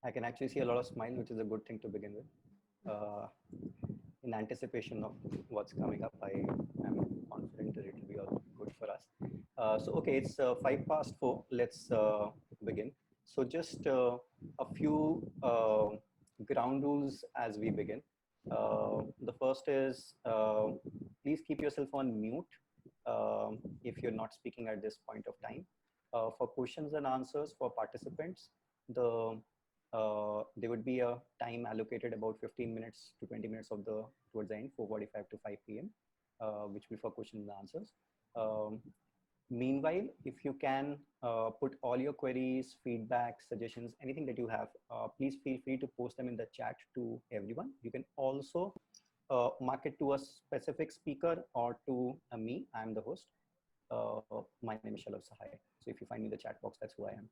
I can actually see a lot of smile, which is a good thing to begin with. In anticipation of what's coming up, I am confident that it will be all good for us. So, okay, it's 4:05. Let's begin. So, just a few ground rules as we begin. The first is please keep yourself on mute if you're not speaking at this point of time. For questions and answers for participants, there would be a time allocated about 15 minutes to 20 minutes of the towards the end, 4:45 to 5 p.m., which will be for questions and answers. Meanwhile, if you can put all your queries, feedback, suggestions, anything that you have, please feel free to post them in the chat to everyone. You can also mark it to a specific speaker or to me. I'm the host. My name is Shalabh Sahai. So if you find me in the chat box, that's who I am.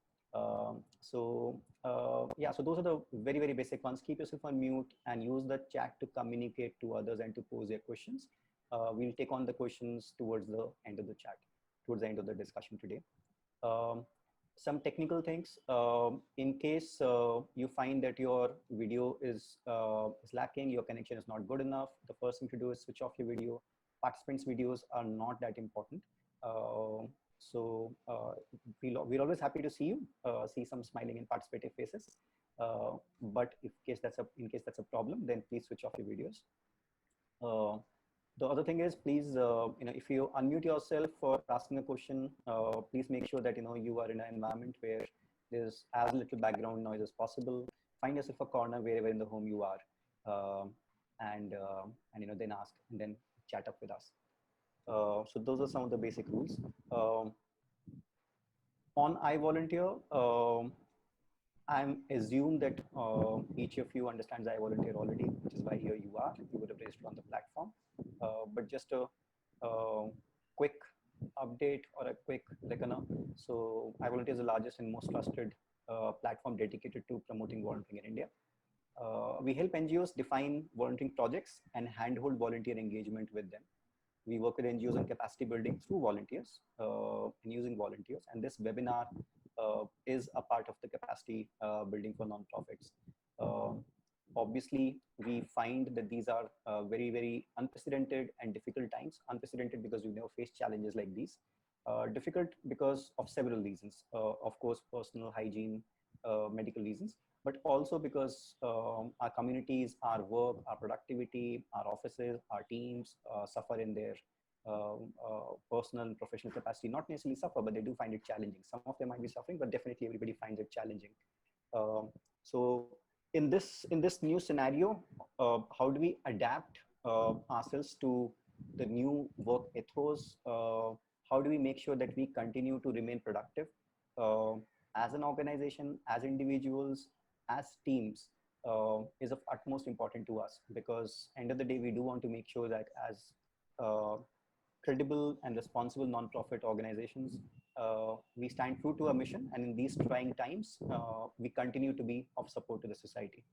Yeah, so those are the very, very basic ones. Keep yourself on mute and use the chat to communicate to others and to pose their questions. We'll take on the questions towards the end of the chat, towards the end of the discussion today. Some technical things. In case you find that your video is lacking, your connection is not good enough, the first thing to do is switch off your video. Participants' videos are not that important. We're always happy to see you, see some smiling and participative faces. But in case that's a problem, then please switch off your videos. The other thing is, please, if you unmute yourself for asking a question, please make sure that you are in an environment where there's as little background noise as possible. Find yourself a corner wherever in the home you are, and then ask and then chat up with us. So those are some of the basic rules. On iVolunteer, I'm assume that each of you understands iVolunteer already, which is why here you are. You would have registered on the platform. But just a quick update or a quick so iVolunteer is the largest and most trusted platform dedicated to promoting volunteering in India. We help NGOs define volunteering projects and handhold volunteer engagement with them. We work with NGOs on capacity building through volunteers and using volunteers. And this webinar is a part of the capacity building for nonprofits. Obviously, we find that these are very, very unprecedented and difficult times. Unprecedented because we've never faced challenges like these. Difficult because of several reasons. Of course, personal hygiene, medical reasons, but also because our communities, our work, our productivity, our offices, our teams suffer in their personal and professional capacity. Not necessarily suffer, but they do find it challenging. Some of them might be suffering, but definitely everybody finds it challenging. So in this new scenario, how do we adapt ourselves to the new work ethos? How do we make sure that we continue to remain productive as an organization, as individuals, as teams, is of utmost importance to us, because end of the day, we do want to make sure that as credible and responsible nonprofit organizations, we stand true to our mission, and in these trying times, we continue to be of support to the society.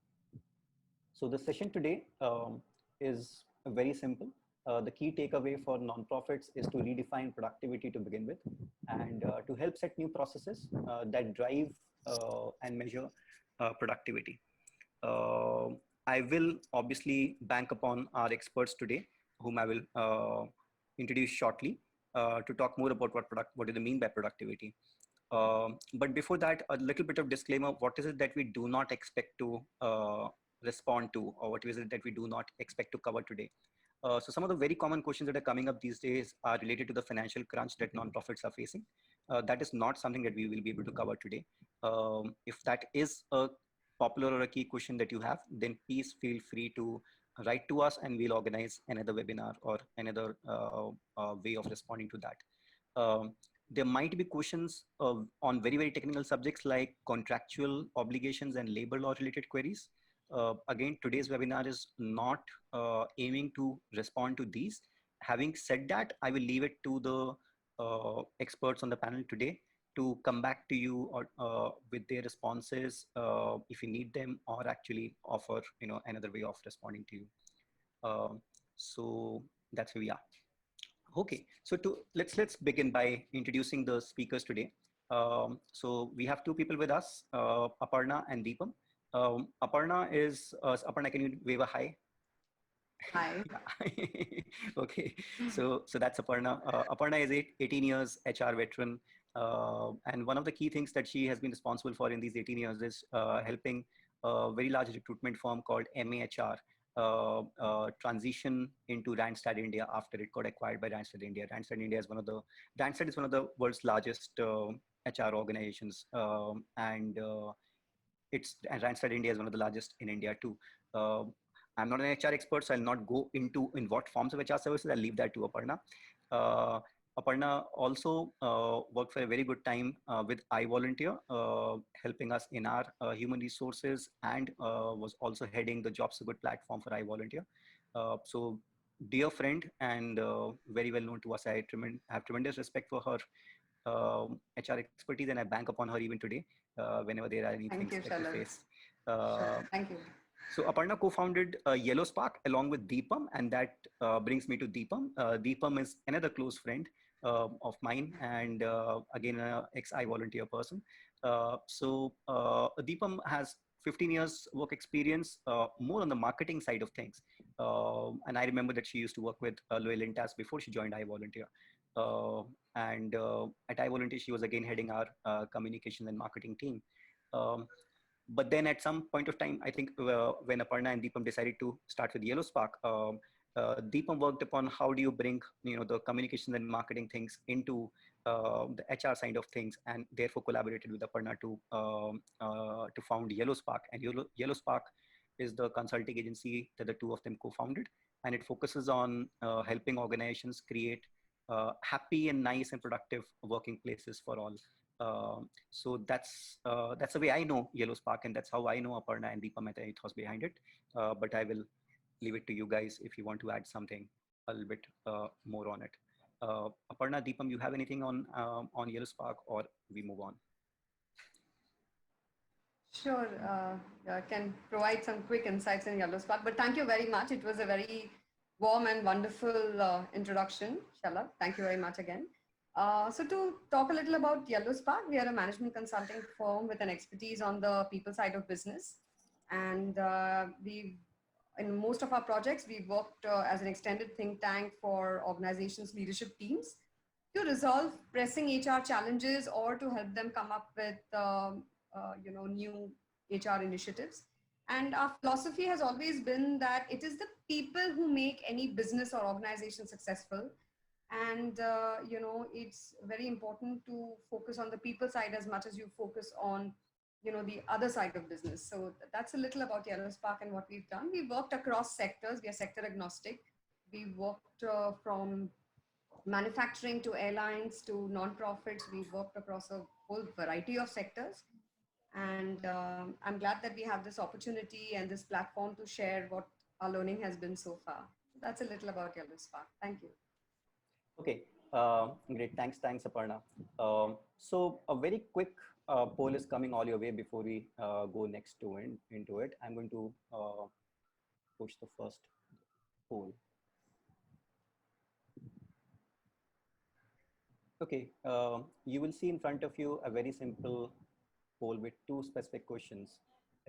So the session today is very simple. The key takeaway for nonprofits is to redefine productivity to begin with, and to help set new processes that drive and measure productivity. I will obviously bank upon our experts today, whom I will introduce shortly, to talk more about what do they mean by productivity. But before that, a little bit of disclaimer: what is it that we do not expect to respond to, or what is it that we do not expect to cover today? So some of the very common questions that are coming up these days are related to the financial crunch that nonprofits are facing. That is not something that we will be able to cover today. If that is a popular or a key question that you have, then please feel free to write to us and we'll organize another webinar or another way of responding to that. There might be questions on very, very technical subjects like contractual obligations and labor law related queries. Again, today's webinar is not aiming to respond to these. Having said that, I will leave it to the experts on the panel today to come back to you or with their responses if you need them, or actually offer another way of responding to you. So that's where we are. Okay, so let's begin by introducing the speakers today. So we have two people with us, Aparna and Deepam. Aparna, can you wave a hi? Hi. Okay, so that's Aparna. Aparna is 18 years HR veteran, and one of the key things that she has been responsible for in these 18 years is helping a very large recruitment firm called MAHR transition into Randstad India after it got acquired by Randstad India. Randstad is one of the world's largest HR organizations, and Randstad India is one of the largest in India too. I'm not an HR expert, so I'll not go into in what forms of HR services. I'll leave that to Aparna. Uh, Aparna also worked for a very good time with iVolunteer, helping us in our human resources, and was also heading the Jobs a Good platform for iVolunteer. So, dear friend and very well known to us, I have tremendous respect for her HR expertise, and I bank upon her even today whenever there are any Thank things you, that we Shalabh. face. Sure. Uh, Thank you. so Aparna co-founded Yellow Spark along with Deepam, and that brings me to Deepam. Deepam is another close friend of mine, and again, an ex-iVolunteer person. Deepam has 15 years work experience, more on the marketing side of things. And I remember that she used to work with Loyal Intas before she joined iVolunteer. Uh, and at iVolunteer, she was again heading our communication and marketing team. Um, but then at some point of time, I think when Aparna and Deepam decided to start with Yellow Spark, Deepam worked upon how do you bring the communication and marketing things into the HR side of things, and therefore collaborated with Aparna to found Yellow Spark. And Yellow Spark is the consulting agency that the two of them co-founded, and it focuses on helping organizations create happy and nice and productive working places for all. That's the way I know Yellow Spark, and that's how I know Aparna and Deepam and the ethos behind it. But I will leave it to you guys if you want to add something a little bit more on it. Aparna, Deepam, you have anything on Yellow Spark, or we move on? Sure. Can provide some quick insights in Yellow Spark, but thank you very much. It was a very warm and wonderful introduction, Shalabh. Thank you very much again. So to talk a little about Yellow Spark, we are a management consulting firm with an expertise on the people side of business, and we in most of our projects, we worked as an extended think tank for organizations' leadership teams to resolve pressing HR challenges or to help them come up with new HR initiatives. And our philosophy has always been that it is the people who make any business or organization successful. And it's very important to focus on the people side as much as you focus on the other side of business. So that's a little about Yellow Spark and what we've done. We worked across sectors. We are sector agnostic. We worked from manufacturing to airlines to non-profits. We've worked across a whole variety of sectors. And I'm glad that we have this opportunity and this platform to share what our learning has been so far. That's a little about Yellow Spark. Thank you. Okay, great. Thanks, Aparna. So a very quick poll is coming all your way before we go next into it. I'm going to push the first poll. Okay, you will see in front of you a very simple poll with two specific questions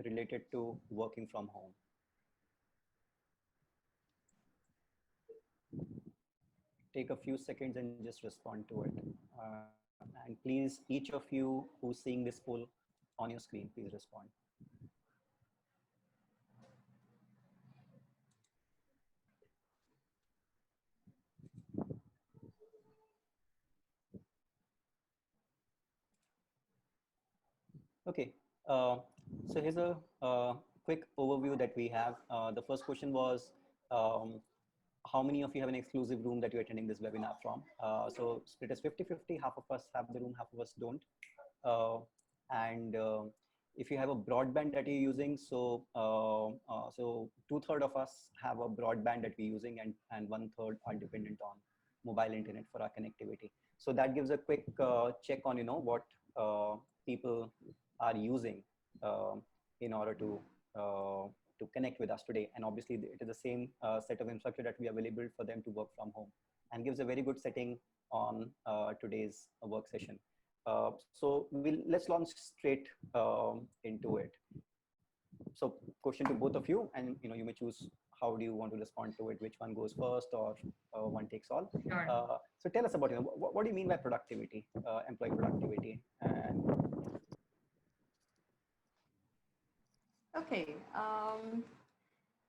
related to working from home. Take a few seconds and just respond to it. And please, each of you who's seeing this poll on your screen, please respond. Okay, uh, so here's a quick overview that we have. The first question was, how many of you have an exclusive room that you're attending this webinar from? So split is 50-50, half of us have the room, half of us don't. Uh, and if you have a broadband that you're using, so 2/3 of us have a broadband that we're using, and 1/3 are dependent on mobile internet for our connectivity. So that gives a quick check on what people are using um, in order to connect with us today. And obviously, it is the same set of infrastructure that we have available for them to work from home, and gives a very good setting on today's work session. So let's launch straight into it. so question to both of you, and you may choose how do you want to respond to it, which one goes first, or one takes all. Sure. So tell us about what do you mean by productivity, employee productivity, and Okay.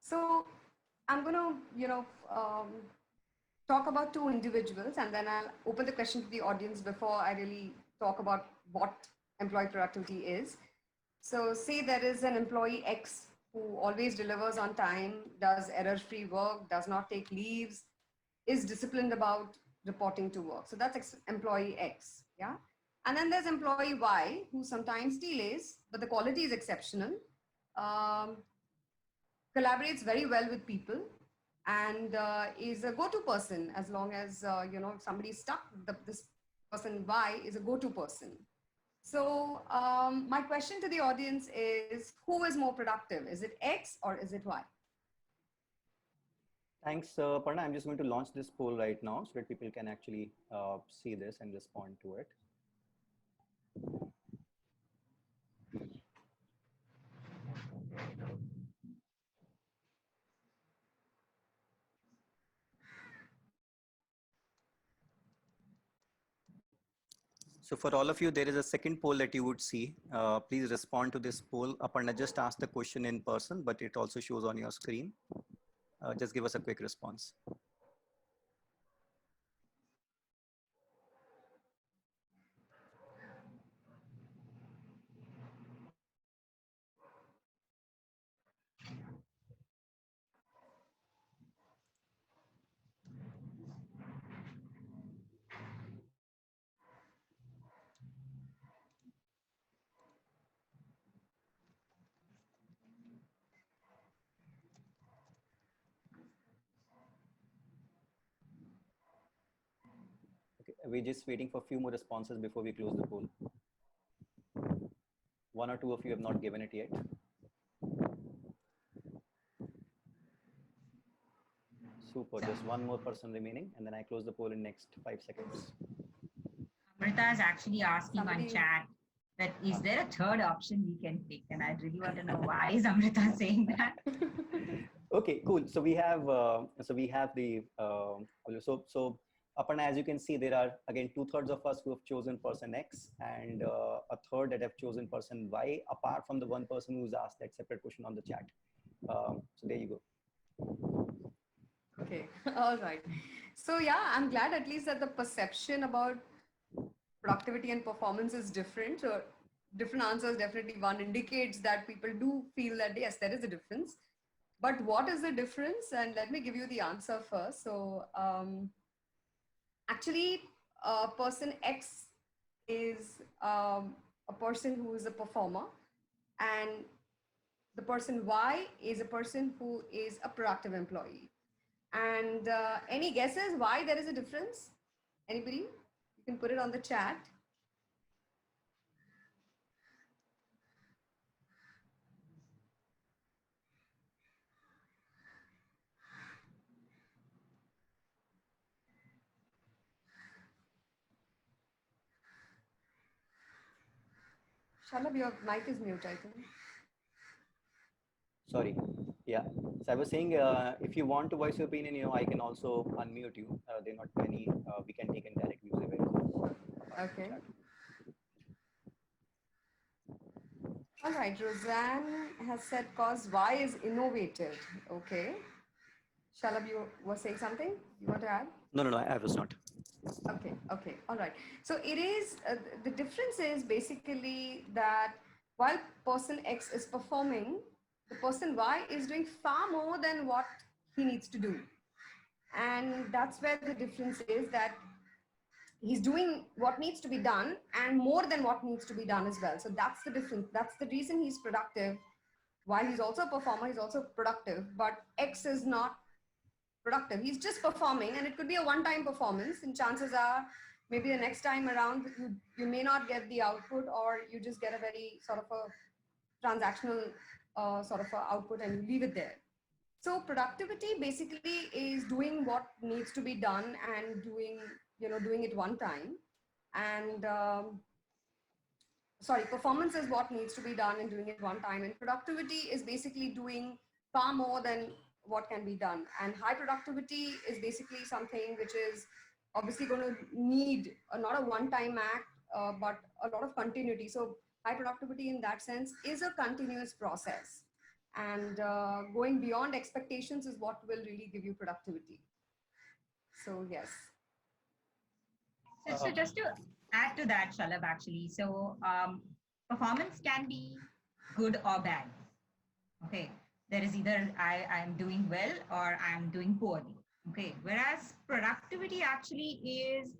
So I'm going to, talk about two individuals, and then I'll open the question to the audience before I really talk about what employee productivity is. So say there is an employee X who always delivers on time, does error-free work, does not take leaves, is disciplined about reporting to work. So that's employee X, yeah? And then there's employee Y who sometimes delays, but the quality is exceptional, um, collaborates very well with people, and is a go-to person as long as, if somebody's stuck, this person Y is a go-to person. So my question to the audience is, who is more productive? Is it X or is it Y? thanks, Aparna. I'm just going to launch this poll right now so that people can actually see this and respond to it. So for all of you, there is a second poll that you would see. Please respond to this poll. Aparna just asked the question in person, but it also shows on your screen. Just give us a quick response. Okay, we're just waiting for a few more responses before we close the poll. One or two of you have not given it yet. Super, just one more person remaining, and then I close the poll in next 5 seconds. Amrita is actually asking on chat that is there a third option we can pick? And I really want to know why is Amrita saying that? Okay, cool. So we have the so Aparna, as you can see, there are again 2/3 of us who have chosen person X, and a third that have chosen person Y, apart from the one person who's asked that separate question on the chat. So there you go. Okay, all right. So yeah, I'm glad at least that the perception about productivity and performance is different. So different answers, definitely one indicates that people do feel that yes, there is a difference. But what is the difference? And let me give you the answer first. So actually, person X is a person who is a performer, and the person Y is a person who is a productive employee. And any guesses why there is a difference? Anybody? You can put it on the chat. Shalabh, your mic is mute, I think. Sorry. Yeah. So I was saying, if you want to voice your opinion, I can also unmute you. They're not many. We can take indirect views available. Okay. All right. Roseanne has said cause Y is innovative. Okay. Shalabh, you were saying something? You want to add? No, I was not. Okay, all right. So it is, the difference is basically that while person X is performing, the person Y is doing far more than what he needs to do. And that's where the difference is, that he's doing what needs to be done and more than what needs to be done as well. So that's the difference. That's the reason he's productive. While he's also a performer, he's also productive, but X is not productive. He's just performing, and it could be a one-time performance, and chances are maybe the next time around you may not get the output, or you just get a very sort of a transactional sort of a output and you leave it there. So productivity basically is doing what needs to be done and doing it one time. And performance is what needs to be done and doing it one time. And productivity is basically doing far more than what can be done. And high productivity is basically something which is obviously going to need not a one-time act, but a lot of continuity. So high productivity in that sense is a continuous process. And going beyond expectations is what will really give you productivity. So yes. So just to add to that, Shalabh, actually, so performance can be good or bad. Okay, there is either I am doing well or I am doing poorly. Okay, whereas productivity actually is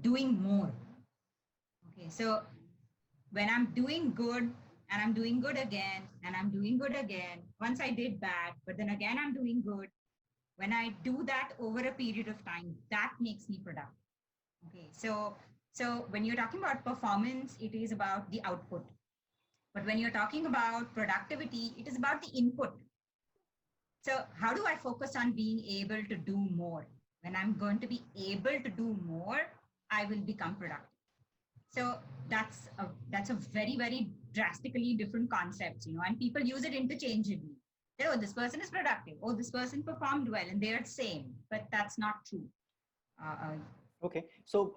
doing more. Okay, so when I'm doing good and I'm doing good again and I'm doing good again, once I did bad, but then again I'm doing good. When I do that over a period of time, that makes me productive. Okay, so when you're talking about performance, it is about the output. But when you're talking about productivity, it is about the input. So how do I focus on being able to do more? When I'm going to be able to do more, I will become productive. So that's a very, very drastically different concept, and people use it interchangeably. Oh, this person is productive. Oh, this person performed well, and they're the same. But that's not true. Okay, so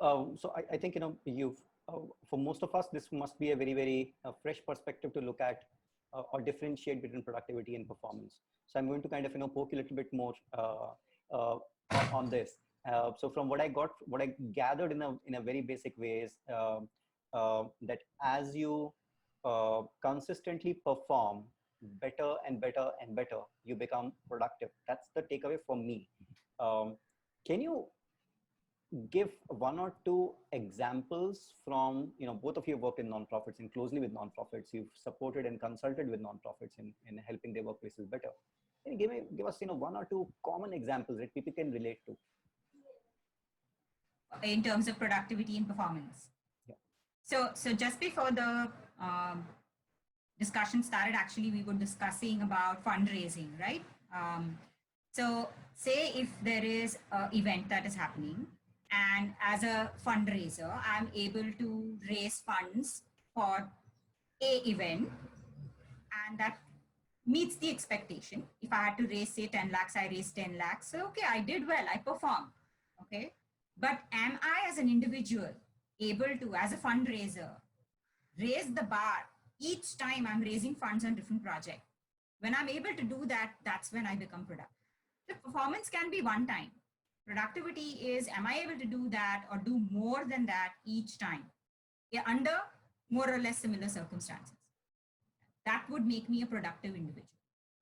I think you've for most of us this must be a very very fresh perspective to look at or differentiate between productivity and performance. So I'm going to kind of poke a little bit more on this. So from what I gathered in a very basic way is that as you consistently perform better and better and better, you become productive. That's the takeaway for me. Can you give one or two examples from, both of you work in nonprofits and closely with nonprofits. You've supported and consulted with nonprofits in helping their workplaces better. Can you give us, one or two common examples that people can relate to? In terms of productivity and performance. Yeah. So just before the discussion started, actually, we were discussing about fundraising, right? So say if there is an event that is happening, and as a fundraiser, I'm able to raise funds for a event, and that meets the expectation. If I had to raise, say, 10 lakhs, I raised 10 lakhs. So, okay, I did well, I performed. Okay. But am I as an individual able to, as a fundraiser, raise the bar each time I'm raising funds on different projects? When I'm able to do that, that's when I become productive. The performance can be one time. Productivity is, am I able to do that or do more than that each time? Yeah, under more or less similar circumstances. That would make me a productive individual.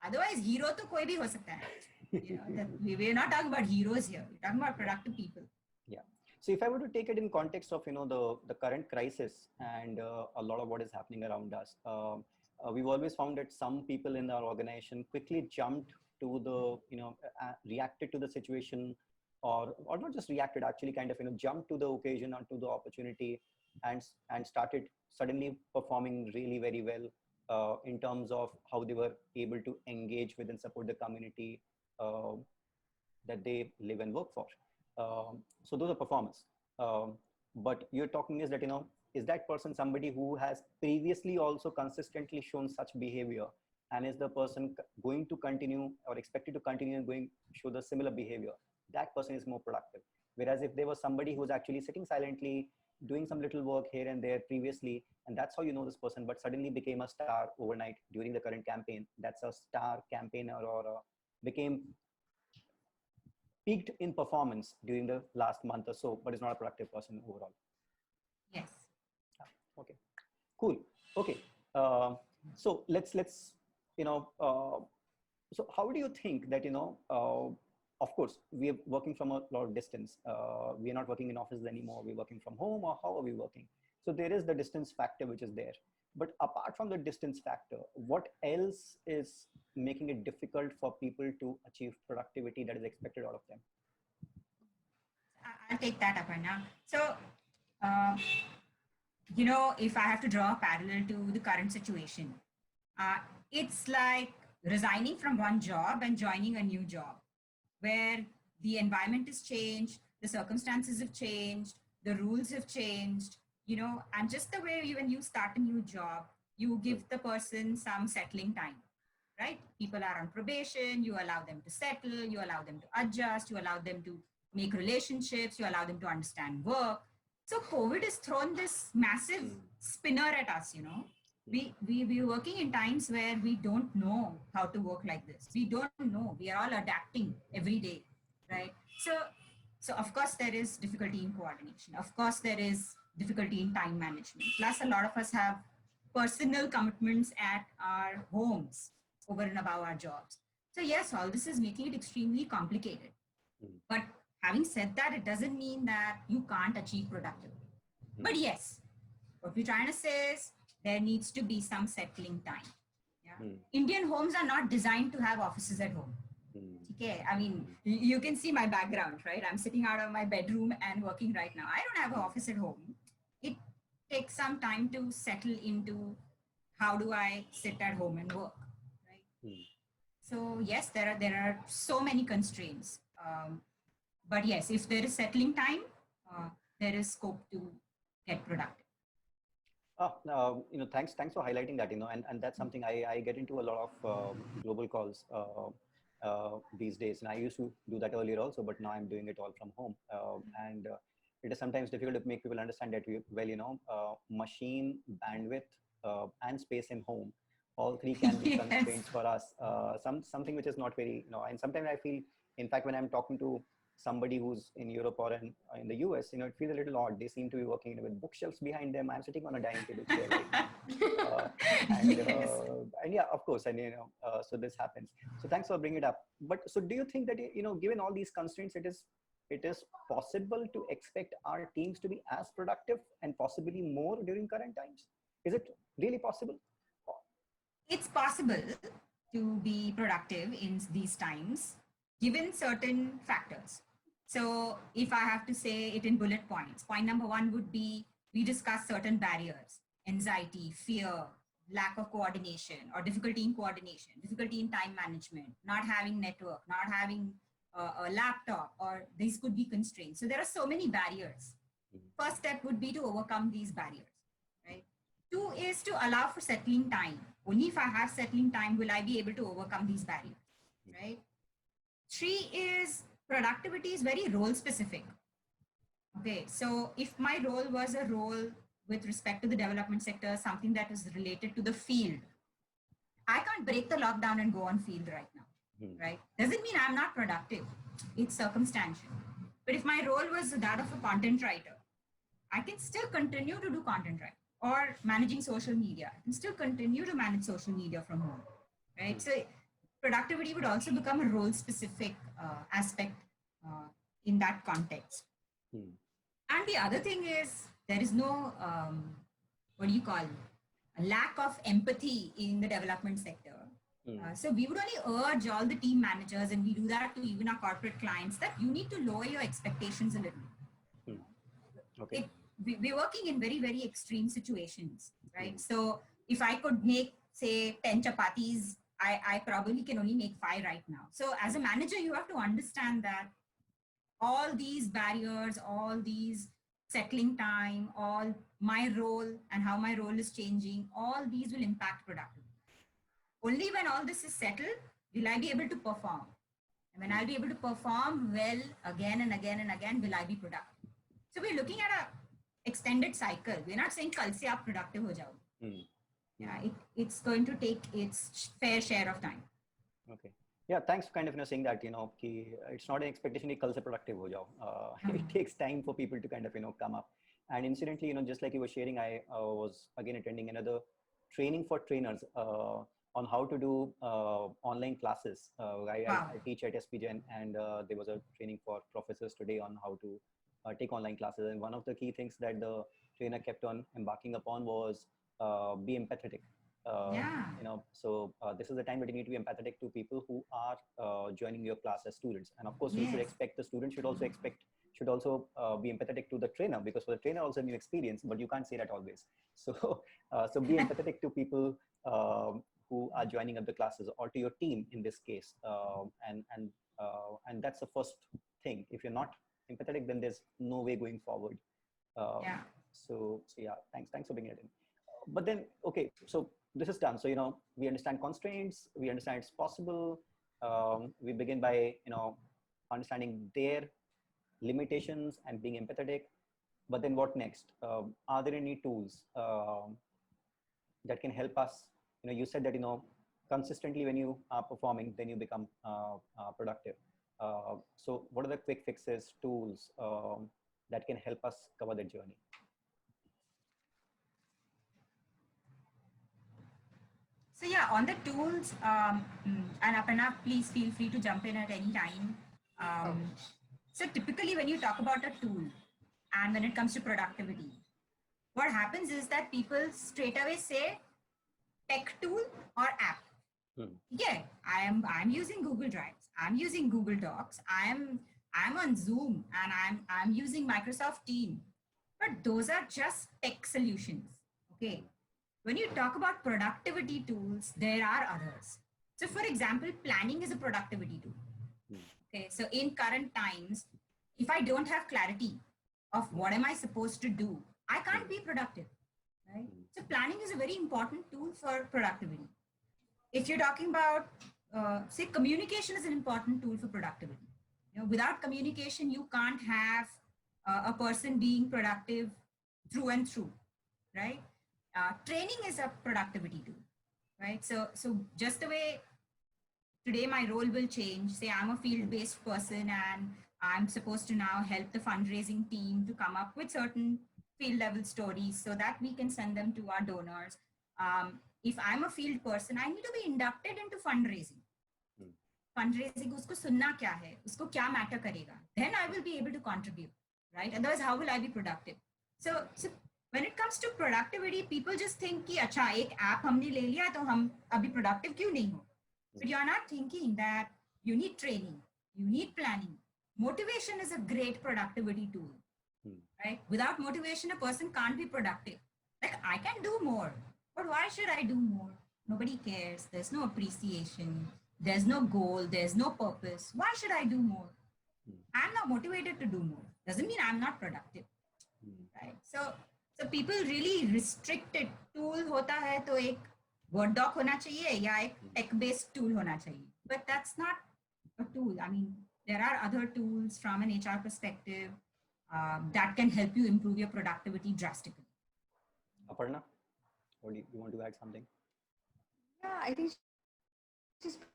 Otherwise, hero to koi bhi ho sakta hai. We're not talking about heroes here. We're talking about productive people. Yeah. So if I were to take it in context of the current crisis and a lot of what is happening around us, we've always found that some people in our organization quickly jumped to the reacted to the situation, or not just reacted, actually kind of jumped to the occasion or to the opportunity, and started suddenly performing really very well in terms of how they were able to engage with and support the community that they live and work for. So those are performance. But you're talking is that, is that person somebody who has previously also consistently shown such behavior, and is the person going to continue or expected to continue and show the similar behavior? That person is more productive. Whereas if there was somebody who was actually sitting silently, doing some little work here and there previously, and that's how you know this person, but suddenly became a star overnight during the current campaign, that's a star campaigner, or became peaked in performance during the last month or so, but is not a productive person overall. Yes. Okay, cool. Okay, so let's so how do you think that of course we are working from a lot of distance. We are not working in offices anymore. We're working from home, or how are we working? So there is the distance factor which is there. But apart from the distance factor, what else is making it difficult for people to achieve productivity that is expected out of them? I'll take that, Aparna. So, if I have to draw a parallel to the current situation, it's like resigning from one job and joining a new job, where the environment has changed, the circumstances have changed, the rules have changed. and just the way when you start a new job, you give the person some settling time, right? People are on probation, you allow them to settle, you allow them to adjust, you allow them to make relationships, you allow them to understand work. So COVID has thrown this massive spinner at us, we're working in times where we don't know how to work like this. We don't know. We are all adapting every day, right? So of course there is difficulty in coordination. Of course there is difficulty in time management. Plus, a lot of us have personal commitments at our homes over and above our jobs. So yes, all this is making it extremely complicated. But having said that, it doesn't mean that you can't achieve productivity. But yes, what we're trying to say is there needs to be some settling time. Yeah. Indian homes are not designed to have offices at home. Okay, I mean, you can see my background, right? I'm sitting out of my bedroom and working right now. I don't have an office at home. It takes some time to settle into how do I sit at home and work, right? So yes, there are so many constraints. But yes, if there is settling time, there is scope to get productive. Thanks for highlighting that, and that's something I get into a lot of global calls these days. And I used to do that earlier also, but now I'm doing it all from home. And it is sometimes difficult to make people understand that, machine, bandwidth, and space in home, all three can be constraints for us. Something which is not very, and sometimes I feel, in fact, when I'm talking to somebody who's in Europe or in the US, it feels a little odd. They seem to be working with bookshelves behind them. I'm sitting on a dining table chair right now. And yeah, of course, and so this happens. So thanks for bringing it up. But so do you think that, given all these constraints, it is possible to expect our teams to be as productive and possibly more during current times? Is it really possible? It's possible to be productive in these times, given certain factors. So if I have to say it in bullet points, point number one would be we discuss certain barriers: anxiety, fear, lack of coordination or difficulty in coordination, difficulty in time management, not having network, not having a laptop, or these could be constraints. So there are so many barriers. First step would be to overcome these barriers, right? Two is to allow for settling time. Only if I have settling time will I be able to overcome these barriers, right? Three is productivity is very role specific. Okay, so if my role was a role with respect to the development sector, something that is related to the field, I can't break the lockdown and go on field right now, right? Doesn't mean I'm not productive. It's circumstantial. But if my role was that of a content writer, I can still continue to do content writing, or managing social media. I can still continue to manage social media from home, right? So productivity would also become a role specific aspect in that context. And the other thing is there is no, a lack of empathy in the development sector. So we would only urge all the team managers, and we do that to even our corporate clients, that you need to lower your expectations a little. Okay. We're working in very, very extreme situations, right? So if I could make, say, 10 chapatis, I probably can only make 5 right now. So as a manager, you have to understand that all these barriers, all these settling time, all my role and how my role is changing, all these will impact productivity. Only when all this is settled, will I be able to perform. And when I'll be able to perform well again and again and again, will I be productive. So we're looking at a extended cycle. We're not saying kal se aap productive ho jao. Yeah, it's going to take its fair share of time. Okay. Yeah, thanks for kind of saying that, it's not an expectation that kal se productive ho jao. It takes time for people to kind of, come up. And incidentally, just like you were sharing, I was again attending another training for trainers on how to do online classes. I teach at SPGen, and there was a training for professors today on how to take online classes. And one of the key things that the trainer kept on embarking upon was be empathetic. So this is the time that you need to be empathetic to people who are joining your class as students. And of course, you should expect the student should also be empathetic to the trainer, because for the trainer also new experience, but you can't say that always. So so be empathetic to people who are joining up the classes, or to your team in this case. And that's the first thing. If you're not empathetic, then there's no way going forward. So yeah, thanks for bringing it in. But then, okay, so this is done. So, we understand constraints, we understand it's possible. We begin by, understanding their limitations and being empathetic. But then what next? Are there any tools that can help us? You said that, consistently when you are performing, then you become productive. So what are the quick fixes, tools that can help us cover that journey? So yeah, on the tools, and Aparna, please feel free to jump in at any time. So typically when you talk about a tool and when it comes to productivity, what happens is that people straight away say tech tool or app. Yeah, I'm using Google Drives. I'm using Google Docs. I'm on Zoom and I'm using Microsoft Team. But those are just tech solutions. Okay. When you talk about productivity tools, there are others. So for example, planning is a productivity tool. Okay. So in current times, if I don't have clarity of what am I supposed to do, I can't be productive. Right? So planning is a very important tool for productivity. If you're talking about, say, communication is an important tool for productivity. Without communication, you can't have a person being productive through and through, right? Training is a productivity tool, right? So just the way today my role will change. Say I'm a field-based person and I'm supposed to now help the fundraising team to come up with certain field level stories so that we can send them to our donors. If I'm a field person, I need to be inducted into fundraising. Fundraising, usko sunna kya hai, usko kya matter karega. Then I will be able to contribute, right? Otherwise, how will I be productive? So when it comes to productivity, people just think कि अच्छा एक app हमने ले लिया तो हम अभी productive क्यों नहीं हो? But you're not thinking that you need training, you need planning. Motivation is a great productivity tool, right? Without motivation, a person can't be productive. Like I can do more, but why should I do more? Nobody cares. There's no appreciation. There's no goal. There's no purpose. Why should I do more? I'm not motivated to do more. Doesn't mean I'm not productive, right? So people really restrict it. Tool होता है तो एक word doc होना चाहिए या एक tech based tool होना चाहिए. But that's not a tool. I mean, there are other tools from an HR perspective that can help you improve your productivity drastically. Aparna, or do you want to add something? Yeah, I think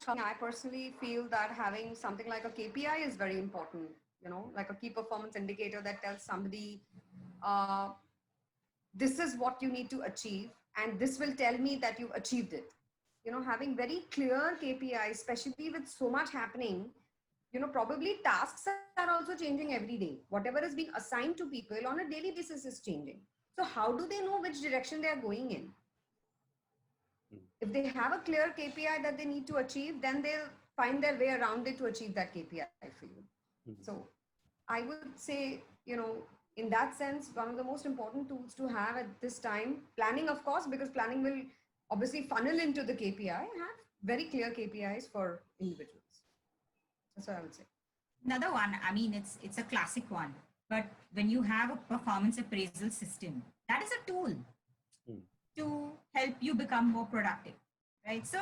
I personally feel that having something like a KPI is very important, like a key performance indicator that tells somebody, this is what you need to achieve, and this will tell me that you've achieved it. Having very clear KPI, especially with so much happening, probably tasks are also changing every day. Whatever is being assigned to people on a daily basis is changing. So how do they know which direction they are going in? If they have a clear KPI that they need to achieve, then they'll find their way around it to achieve that KPI for you. So I would say, in that sense, one of the most important tools to have at this time, planning, of course, because planning will obviously funnel into the KPI, have very clear KPIs for individuals. That's what I would say. Another one, I mean, it's a classic one, but when you have a performance appraisal system, that is a tool to help you become more productive, right? So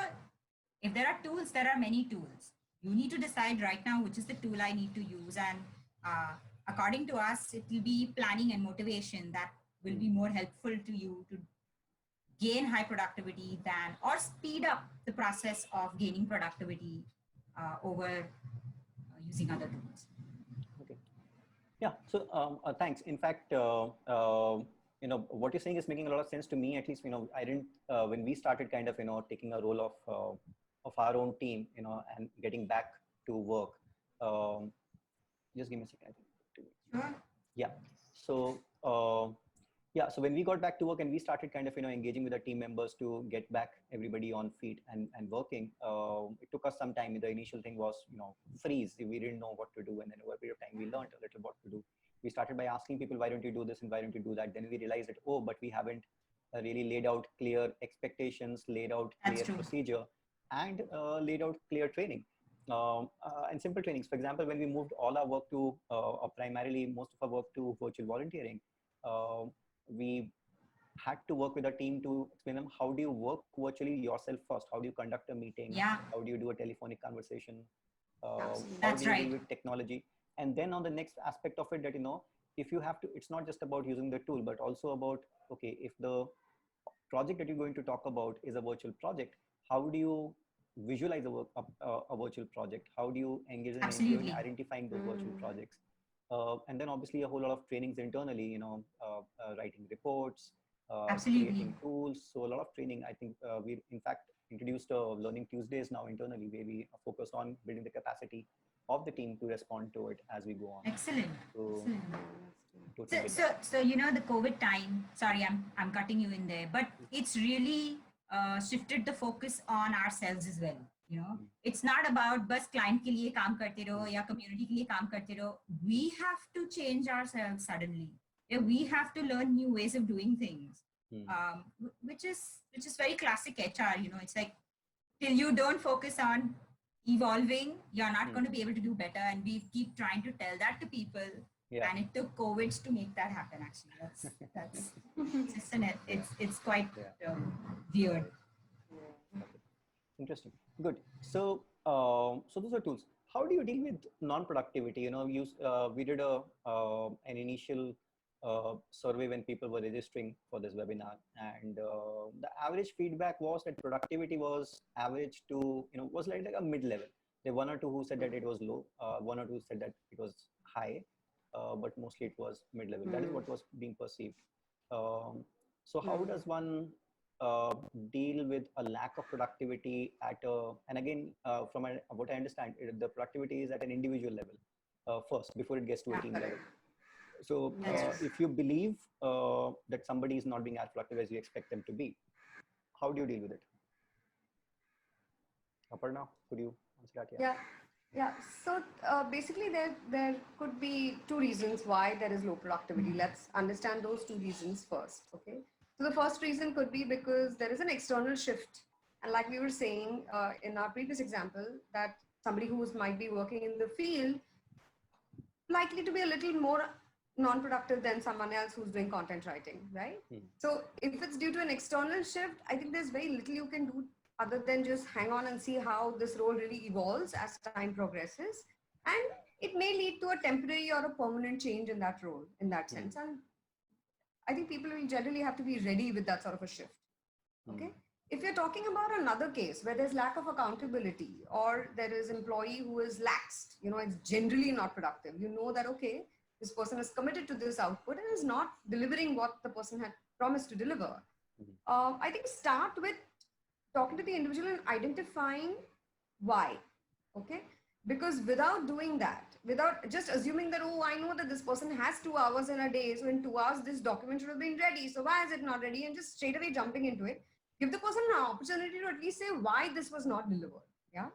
if there are tools, there are many tools. You need to decide right now which is the tool I need to use. And according to us, it will be planning and motivation that will be more helpful to you to gain high productivity than, or speed up the process of gaining productivity over using other tools. Okay. Yeah. So thanks. In fact, what you're saying is making a lot of sense to me. At least, I didn't when we started kind of taking a role of our own team, and getting back to work. Just give me a second. I think. Sure. Yeah. So so when we got back to work and we started kind of engaging with the team members to get back everybody on feet and working, it took us some time. The initial thing was freeze. We didn't know what to do, and then over a period of time we learned a little what to do. We started by asking people, why don't you do this and why don't you do that? Then we realized that, oh, but we haven't really laid out clear expectations, laid out clear procedure, and laid out clear training. And simple trainings. For example, when we moved all our work to, or primarily most of our work to virtual volunteering, we had to work with a team to explain them how do you work virtually yourself first, how do you conduct a meeting, Yeah, how do you do a telephonic conversation, Absolutely. how that's do you right. deal with technology. And then on the next aspect of it, that if you have to, it's not just about using the tool, but also about, okay, if the project that you're going to talk about is a virtual project, how do you visualize a virtual project, how do you engage an NGO in Absolutely. identifying those virtual projects, and then obviously a whole lot of trainings internally, writing reports, Absolutely. creating tools. So a lot of training. I think we in fact introduced Learning Tuesdays now internally, where we focus on building the capacity of the team to respond to it as we go on. Excellent. So Excellent. So, totally get so, that. so the COVID time. Sorry, I'm cutting you in there, but it's really shifted the focus on ourselves as well. It's not about बस client के लिए काम करते रहो या community के लिए काम करते रहो. We have to change ourselves suddenly. Yeah, we have to learn new ways of doing things. Which is very classic HR. It's like till you don't focus on evolving, you're not going to be able to do better. And we keep trying to tell that to people. Yeah. And it took COVID to make that happen. Actually, that's it's an, it's quite weird. Interesting. Good. So, so those are tools. How do you deal with non-productivity? We did an initial survey when people were registering for this webinar, and the average feedback was that productivity was average to, was like a mid-level. There were one or two who said that it was low, one or two said that it was high, but mostly it was mid-level. That is what was being perceived. So how does one deal with a lack of productivity and again, from what I understand, the productivity is at an individual level first before it gets to a team level. So if you believe that somebody is not being as productive as you expect them to be, how do you deal with it? Aparna, could you answer that? Yeah. So basically, there could be two reasons why there is low productivity. Let's understand those two reasons first. Okay. So the first reason could be because there is an external shift, and like we were saying in our previous example, that somebody who might be working in the field likely to be a little more non-productive than someone else who's doing content writing, right? So if it's due to an external shift, I think there's very little you can do other than just hang on and see how this role really evolves as time progresses. And it may lead to a temporary or a permanent change in that role in that sense. And I think people will generally have to be ready with that sort of a shift. Okay. If you're talking about another case where there's lack of accountability or there is employee who is laxed, it's generally not productive. You know that, okay, this person is committed to this output and is not delivering what the person had promised to deliver. I think start with talking to the individual and identifying why. Okay. Because without doing that, without just assuming that, oh, I know that this person has 2 hours in a day. So in 2 hours, this document should have been ready. So why is it not ready? And just straight away jumping into it. Give the person an opportunity to at least say why this was not delivered. Yeah.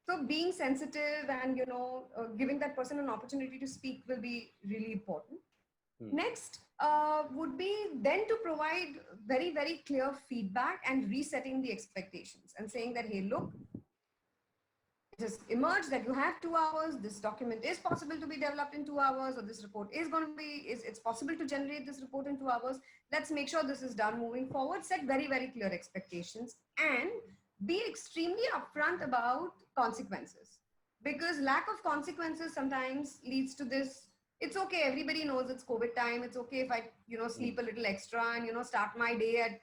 So being sensitive and, giving that person an opportunity to speak will be really important. Next would be then to provide very, very clear feedback and resetting the expectations and saying that, hey, look, it has emerged that you have 2 hours, this document is possible to be developed in 2 hours, or this report is going to be, it's possible to generate this report in 2 hours. Let's make sure this is done moving forward. Set very, very clear expectations and be extremely upfront about consequences, because lack of consequences sometimes leads to this. It's okay, everybody knows it's COVID time. It's okay if I, sleep a little extra and, start my day at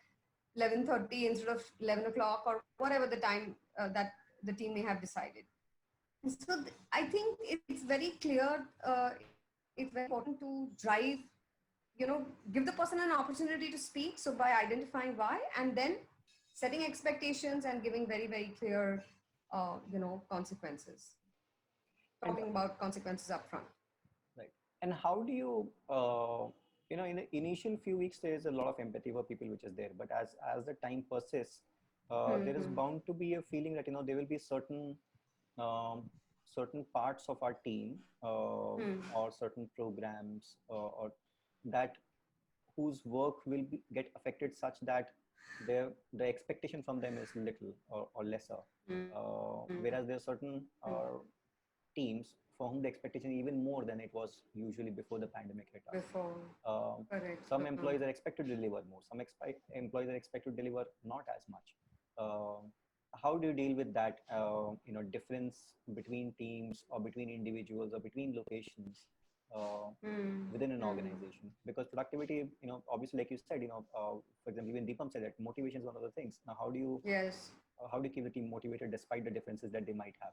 11:30 instead of 11 o'clock or whatever the time that the team may have decided. So I think it's very clear. It's very important to drive, give the person an opportunity to speak. So by identifying why and then setting expectations and giving very, very clear, consequences. Talking about consequences upfront. Right. And how do you, in the initial few weeks, there is a lot of empathy for people which is there. But as the time persists, there is bound to be a feeling that, there will be certain parts of our team or certain programs or that whose work will get affected such that the expectation from them is little or lesser. Whereas there are certain teams for whom the expectation is even more than it was usually before the pandemic hit us. Before. Correct. Some employees are expected to deliver more. Some employees are expected to deliver not as much. How do you deal with that, difference between teams or between individuals or between locations within an organization? Because productivity, obviously, like you said, for example, even Deepam said that motivation is one of the things. Now, how do you keep the team motivated despite the differences that they might have?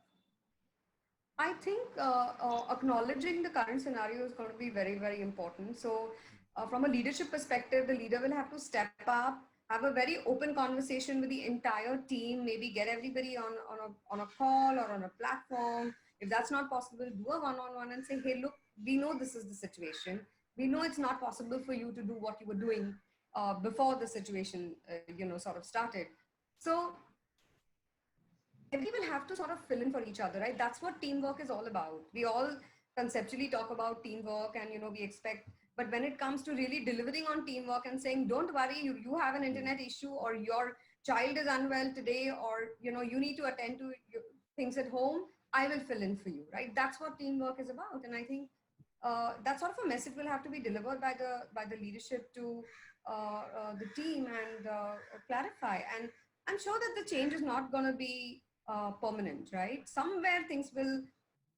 I think acknowledging the current scenario is going to be very, very important. So, from a leadership perspective, the leader will have to step up, have a very open conversation with the entire team, maybe get everybody on a call or on a platform. If that's not possible, do a one-on-one and say, hey, look, we know this is the situation. We know it's not possible for you to do what you were doing before the situation, sort of started. So everyone will have to sort of fill in for each other, right? That's what teamwork is all about. We all conceptually talk about teamwork and, we expect, but when it comes to really delivering on teamwork and saying, don't worry, you have an internet issue or your child is unwell today or, you need to attend to things at home, I will fill in for you, right? That's what teamwork is about. And I think that sort of a message will have to be delivered by the leadership to the team and clarify. And I'm sure that the change is not going to be permanent, right? Somewhere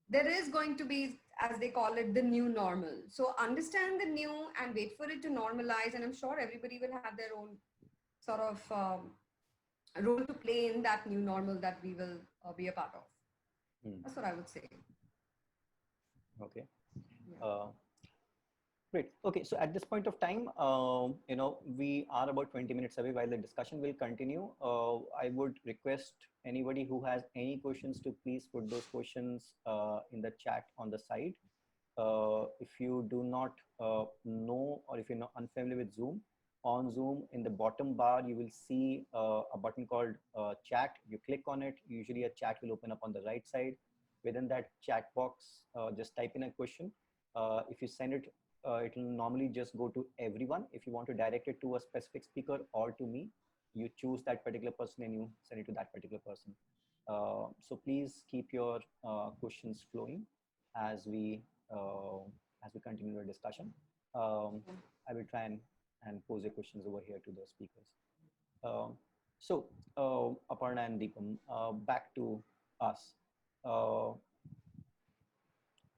there is going to be, as they call it, the new normal. So understand the new and wait for it to normalize. And I'm sure everybody will have their own sort of role to play in that new normal that we will be a part of. That's what I would say. Okay. Yeah. Great. Okay, so at this point of time, we are about 20 minutes away while the discussion will continue. I would request anybody who has any questions to please put those questions in the chat on the side. If you do not know or if you're not unfamiliar with Zoom, on Zoom in the bottom bar, you will see a button called chat. You click on it, usually a chat will open up on the right side. Within that chat box, just type in a question. If you send it, it will normally just go to everyone. If you want to direct it to a specific speaker or to me, you choose that particular person and you send it to that particular person. So please keep your questions flowing as we continue the discussion. I will try and pose your questions over here to the speakers. So Aparna and Deepam, back to us.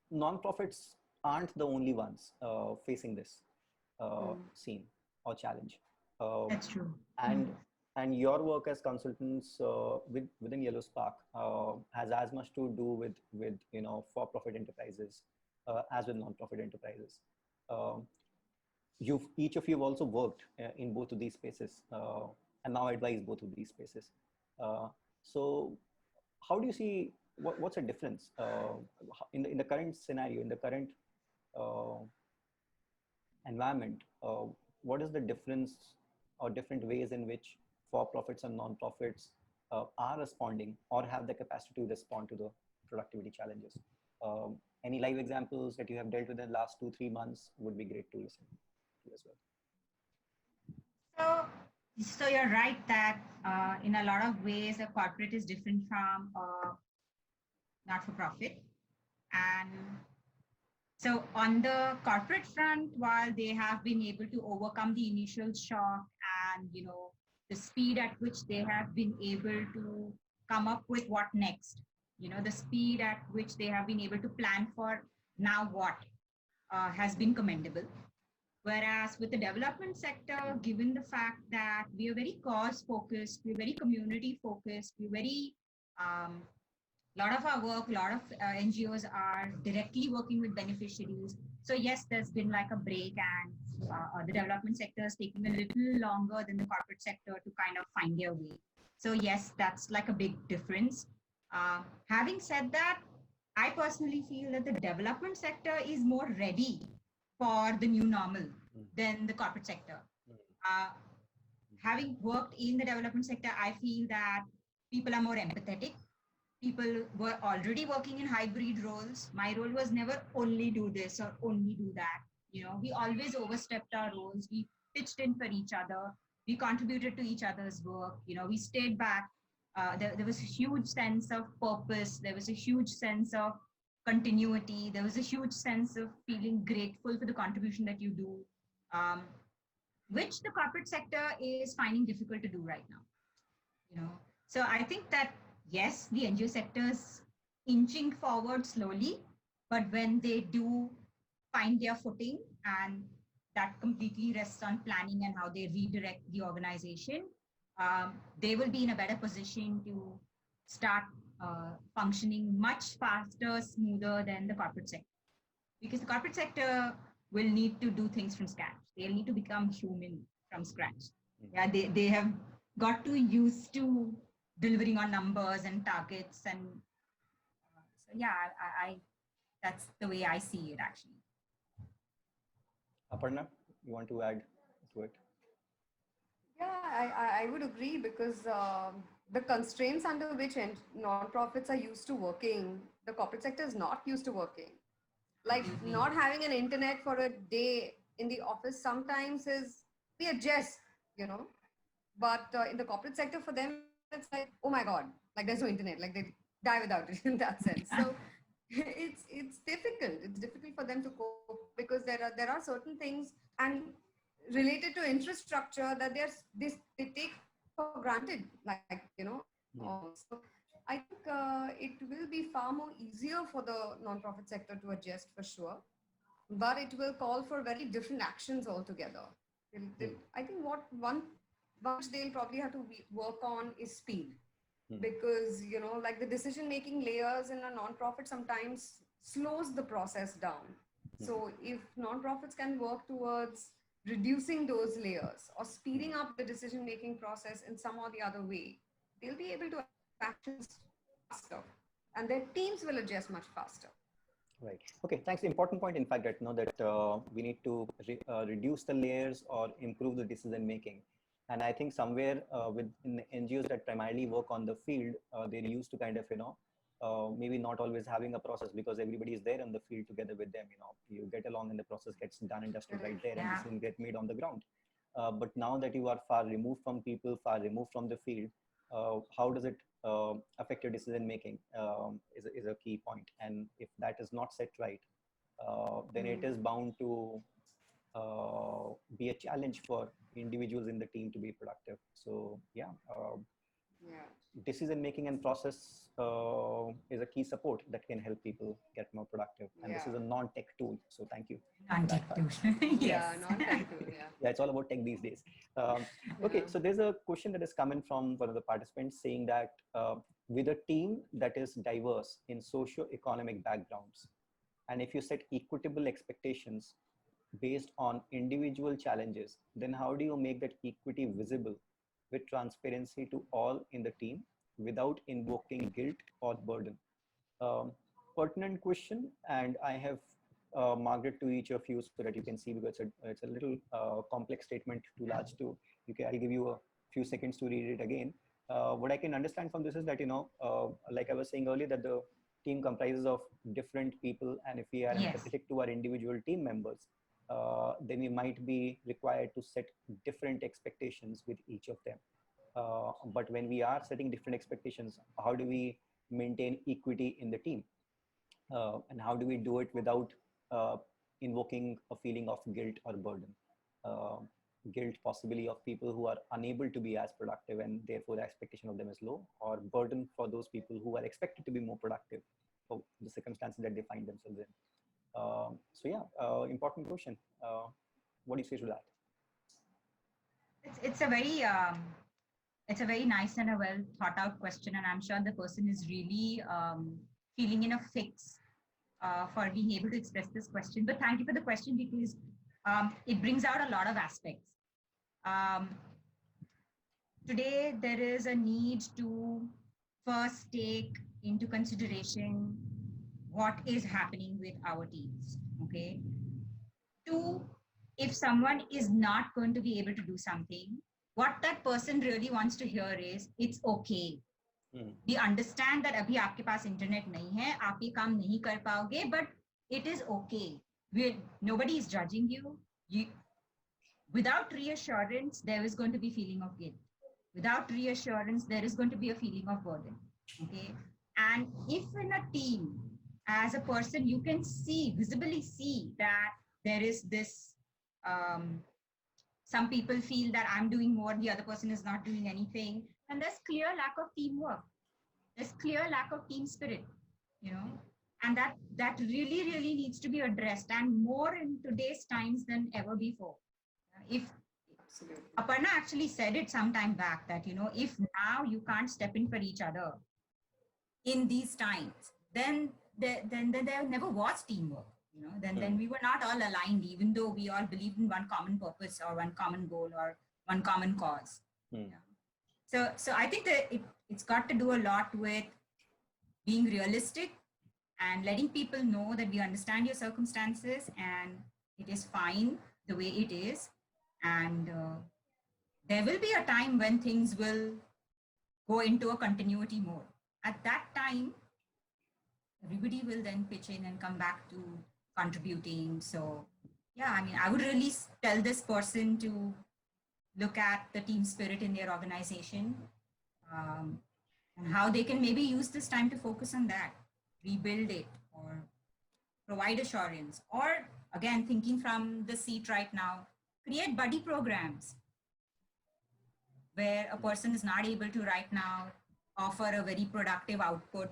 Non-profits aren't the only ones facing this scene or challenge. That's true. And your work as consultants within Yellow Spark has as much to do with for-profit enterprises as with non-profit enterprises. Each of you have also worked in both of these spaces and now advise both of these spaces. So how do you see what's the difference in the current scenario, in the current environment? What is the difference or different ways in which for-profits and non-profits are responding or have the capacity to respond to the productivity challenges? Any live examples that you have dealt with in the last 2-3 months would be great to listen to as well. So you're right that in a lot of ways, a corporate is different from not-for-profit. And so on the corporate front, while they have been able to overcome the initial shock and, the speed at which they have been able to come up with what next, the speed at which they have been able to plan for now what has been commendable. Whereas with the development sector, given the fact that we are very cause focused, we're very community focused, we're very, lot of our work, a lot of NGOs are directly working with beneficiaries. So yes, there's been like a break and the development sector is taking a little longer than the corporate sector to kind of find their way. So yes, that's like a big difference. Having said that, I personally feel that the development sector is more ready for the new normal than the corporate sector. Having worked in the development sector, I feel that people are more empathetic. People were already working in hybrid roles. My role was never only do this or only do that. We always overstepped our roles. We pitched in for each other. We contributed to each other's work. We stayed back. There was a huge sense of purpose. There was a huge sense of continuity. There was a huge sense of feeling grateful for the contribution that you do, um, which the corporate sector is finding difficult to do right now. You know, so I think that yes, the NGO sector is inching forward slowly, but when they do find their footing, and that completely rests on planning and how they redirect the organization, they will be in a better position to start functioning much faster, smoother than the corporate sector. Because the corporate sector will need to do things from scratch. They'll need to become human from scratch. Yeah, they have got to used to delivering on numbers and targets, and so yeah, I that's the way I see it actually. Aparna, you want to add to it? Yeah, I would agree because the constraints under which non-profits are used to working, the corporate sector is not used to working. Like not having an internet for a day in the office sometimes is, we adjust, you know. But in the corporate sector, for them, it's like, oh my God, like there's no internet, like they die without it in that sense. So it's difficult. It's difficult for them to cope because there are certain things and related to infrastructure that they take for granted, like so I think it will be far more easier for the non-profit sector to adjust for sure, but it will call for very different actions altogether. I think one which they'll probably have to work on is speed, because like the decision making layers in a non-profit sometimes slows the process down. So if non-profits can work towards reducing those layers or speeding up the decision making process in some or the other way, they'll be able to achieve actions faster, and their teams will adjust much faster. Right. Okay. Thanks. The important point, in fact, that we need to reduce the layers or improve the decision making. And I think somewhere within the NGOs that primarily work on the field, they're used to kind of maybe not always having a process, because everybody is there on the field together with them. You get along and the process gets done and dusted right there, and decisions get made on the ground. But now that you are far removed from people, far removed from the field, how does it affect your decision making is a key point. And if that is not set right, then it is bound to be a challenge for individuals in the team to be productive. So yeah, decision making and process is a key support that can help people get more productive. And this is a non-tech tool. So thank you. Non-tech tool. Yes. Yeah, non-tech tool. Yeah. Yeah, it's all about tech these days. Okay, so there's a question that is coming from one of the participants saying that with a team that is diverse in socio-economic backgrounds, and if you set equitable expectations based on individual challenges, then how do you make that equity visible with transparency to all in the team without invoking guilt or burden? Pertinent question, and I have marked it to each of you so that you can see, because it's a little complex statement, too large to. I'll give you a few seconds to read it again. What I can understand from this is that like I was saying earlier, that the team comprises of different people, and if we are empathetic to our individual team members, then we might be required to set different expectations with each of them. But when we are setting different expectations, how do we maintain equity in the team? And how do we do it without invoking a feeling of guilt or burden? Guilt possibly of people who are unable to be as productive, and therefore the expectation of them is low, or burden for those people who are expected to be more productive for the circumstances that they find themselves in. So yeah, important question. What do you say to that? It's a very nice and a well thought out question, and I'm sure the person is really feeling in a fix for being able to express this question. But thank you for the question, because it brings out a lot of aspects. Today, there is a need to first take into consideration what is happening with our teams. Okay. Two, if someone is not going to be able to do something, what that person really wants to hear is, it's okay. We understand that abhi aapke paas internet nahi hai, aap ye kaam nahi kar paoge, but it is okay. Nobody is judging you. Without reassurance, there is going to be feeling of guilt. Without reassurance, there is going to be a feeling of burden. Okay. And if in a team, as a person, you can visibly see that there is this, some people feel that I'm doing more, the other person is not doing anything. And there's clear lack of teamwork. There's clear lack of team spirit, you know, and that really, really needs to be addressed, and more in today's times than ever before. If Absolutely. Aparna actually said it some time back that, you know, if now you can't step in for each other in these times, then there never was teamwork. You know, then we were not all aligned, even though we all believed in one common purpose or one common goal or one common cause. Yeah. So I think that it's got to do a lot with being realistic and letting people know that we understand your circumstances and it is fine the way it is. And there will be a time when things will go into a continuity mode. At that time, everybody will then pitch in and come back to contributing. So, yeah, I mean, I would really tell this person to look at the team spirit in their organization, and how they can maybe use this time to focus on that, rebuild it, or provide assurance. Or, again, thinking from the seat right now, create buddy programs where a person is not able to right now offer a very productive output.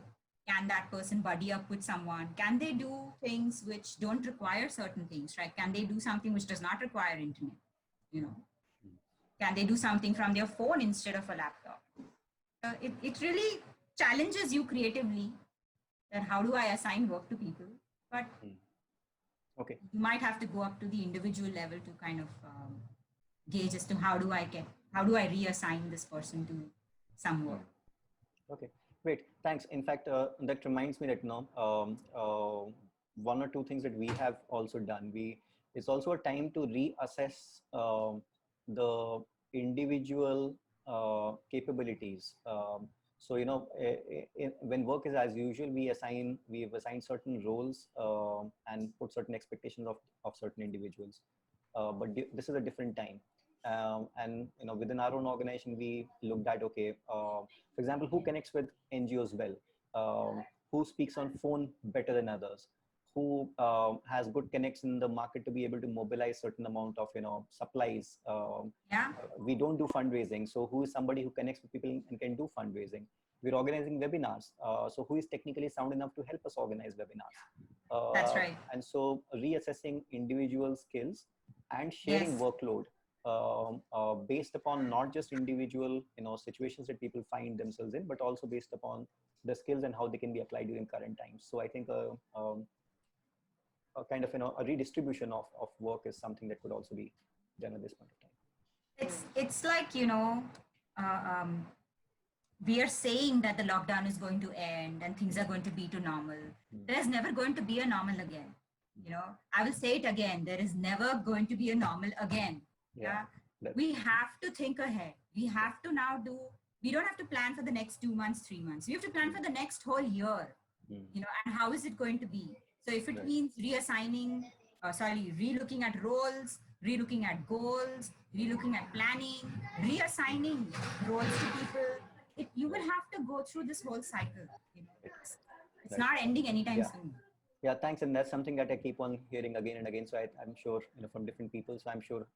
Can that person buddy up with someone? Can they do things which don't require certain things, right? Can they do something which does not require internet? You know, can they do something from their phone instead of a laptop? It really challenges you creatively that how do I assign work to people? But okay, you might have to go up to the individual level to kind of gauge as to how do I reassign this person to some work. Okay, great, thanks. In fact, that reminds me that one or two things that we have also done. It's also a time to reassess the individual capabilities. So when work is as usual, we've assigned certain roles and put certain expectations of certain individuals. But this is a different time. And within our own organization, we looked at, okay, for example, who connects with NGOs well, who speaks on phone better than others, who has good connects in the market to be able to mobilize certain amount of supplies. We don't do fundraising, so who is somebody who connects with people and can do fundraising? We're organizing webinars, so who is technically sound enough to help us organize webinars? That's right. And so reassessing individual skills and sharing workload based upon not just individual situations that people find themselves in, but also based upon the skills and how they can be applied during current times. So I think a kind of a redistribution of work is something that could also be done at this point of time. It's like we are saying that the lockdown is going to end and things are going to be to normal. There's never going to be a normal again. I will say it again, there is never going to be a normal again. We have to think ahead. We have to now we don't have to plan for the next 2 months, 3 months. We have to plan for the next whole year, and how is it going to be? So if it means relooking at roles, relooking at goals, relooking at planning, reassigning roles to people, you will have to go through this whole cycle. It's not ending anytime soon. Yeah, thanks. And that's something that I keep on hearing again and again. So I'm sure, from different people. So I'm sure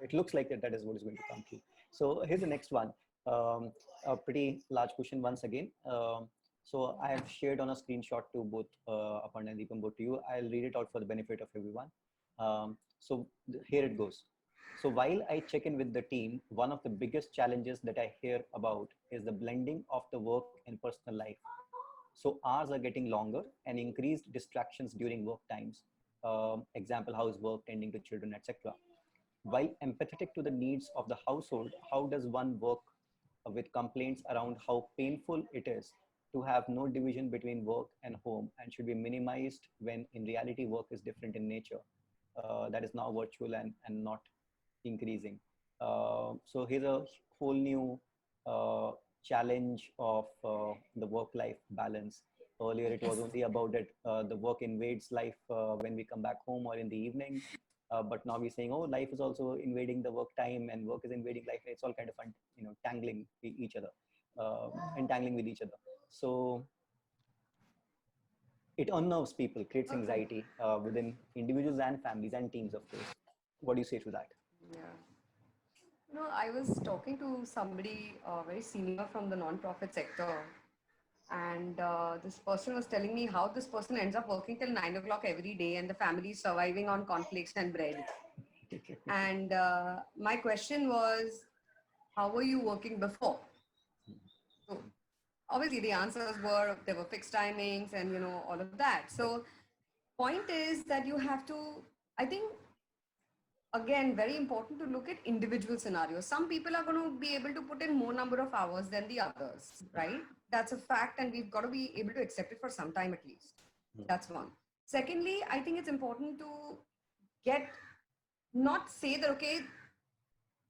it looks like that is what is going to come through. So here's the next one. A pretty large question once again. So I have shared on a screenshot to both Aparna and Deepam, both to you. I'll read it out for the benefit of everyone. So here it goes. So while I check in with the team, one of the biggest challenges that I hear about is the blending of the work and personal life. So hours are getting longer and increased distractions during work times. Example, housework, tending to children, etc. While empathetic to the needs of the household, how does one work with complaints around how painful it is to have no division between work and home and should be minimized when in reality work is different in nature? That is now virtual and not increasing. So here's a whole new challenge of the work-life balance. Earlier, it was only about that the work invades life when we come back home or in the evening. But now we're saying, oh, life is also invading the work time and work is invading life. It's all kind of tangling with each other, entangling with each other. So It unnerves people, creates anxiety within individuals and families and teams, of course. What do you say to that? Yeah. I was talking to somebody very senior from the non-profit sector, and this person was telling me how this person ends up working till 9 o'clock every day, and the family is surviving on cornflakes and bread. And my question was, how were you working before? So obviously the answers were there were fixed timings and all of that. So point is that you have to, I think, again, very important to look at individual scenarios. Some people are going to be able to put in more number of hours than the others, right? That's a fact, and we've got to be able to accept it for some time at least. That's one. Secondly, I think it's important to get, not say that, okay,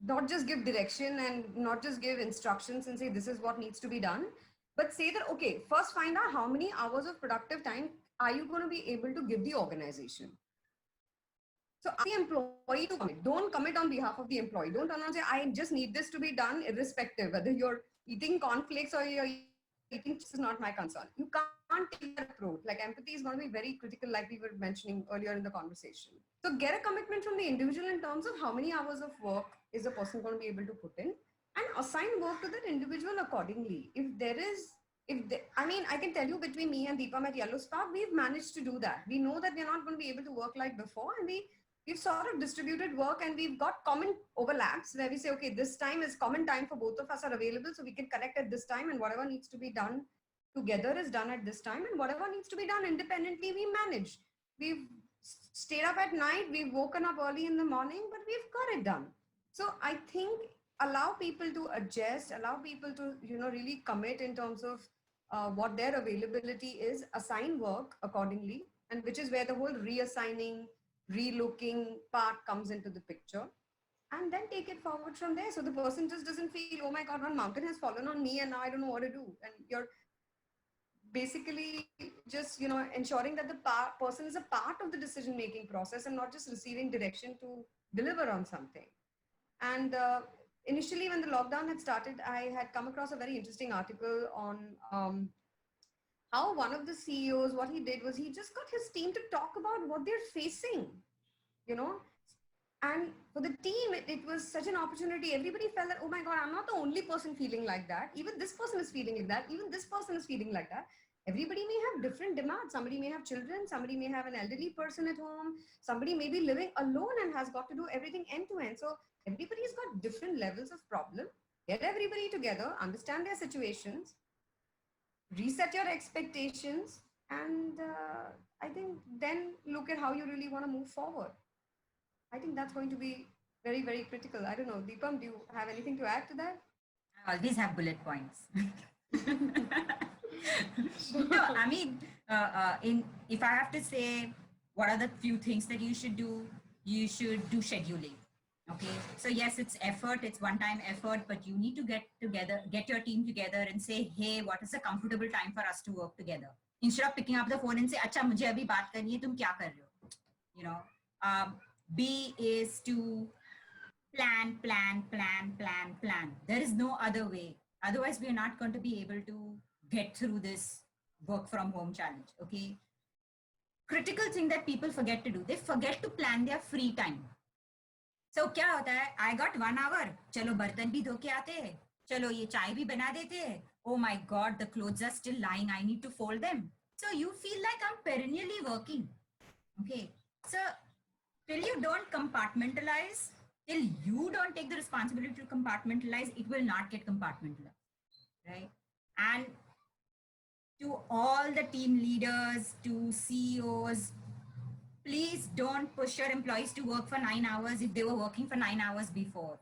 not just give direction and not just give instructions and say this is what needs to be done, but say that, okay, first find out how many hours of productive time are you going to be able to give the organization. So ask the employee to commit. Don't commit on behalf of the employee. Don't turn around and say, I just need this to be done irrespective. Whether you're eating cornflakes or you're eating chips is not my concern. You can't take that approach. Like empathy is going to be very critical, like we were mentioning earlier in the conversation. So get a commitment from the individual in terms of how many hours of work is a person going to be able to put in, and assign work to that individual accordingly. If there is, I mean, I can tell you between me and Deepam at Yellow Spark, we've managed to do that. We know that we're not going to be able to work like before, and we've sort of distributed work, and we've got common overlaps where we say, okay, this time is common time for both of us are available, so we can connect at this time, and whatever needs to be done together is done at this time, and whatever needs to be done independently, we manage. We've stayed up at night, we've woken up early in the morning, but we've got it done. So I think allow people to adjust, allow people to, really commit in terms of what their availability is, assign work accordingly, and which is where the whole reassigning, relooking part comes into the picture, and then take it forward from there. So the person just doesn't feel, oh my God, one mountain has fallen on me and now I don't know what to do. And you're basically just, ensuring that the person is a part of the decision making process and not just receiving direction to deliver on something. And initially, when the lockdown had started, I had come across a very interesting article on how one of the CEOs, what he did was he just got his team to talk about what they're facing, you know. And for the team, it was such an opportunity. Everybody felt that, oh my God, I'm not the only person feeling like that. Even this person is feeling like that. Even this person is feeling like that. Everybody may have different demands. Somebody may have children. Somebody may have an elderly person at home. Somebody may be living alone and has got to do everything end to end. So everybody's got different levels of problem. Get everybody together, understand their situations, reset your expectations, and I think then look at how you really want to move forward. I think that's going to be very, very critical. I don't know, Deepam, do you have anything to add to that? I always have bullet points. No, I mean, if I have to say, what are the few things that you should do? You should do scheduling. Okay, so yes, it's effort, it's one-time effort, but you need to get your team together and say, hey, what is a comfortable time for us to work together? Instead of picking up the phone and say, acha, mujhe abhi baat karni hai, tum kya kar rahe ho? You know, B is to plan. There is no other way. Otherwise, we are not going to be able to get through this work from home challenge. Okay. Critical thing that people forget to do, they forget to plan their free time. So क्या होता है? I got 1 hour. चलो बर्तन भी धो के आते हैं. चलो ये चाय भी बना देते हैं. Oh my God, the clothes are still lying. I need to fold them. So you feel like I'm perennially working. Okay. So till you don't compartmentalize, till you don't take the responsibility to compartmentalize, it will not get compartmentalized, right? And to all the team leaders, to CEOs, please don't push your employees to work for 9 hours if they were working for 9 hours before.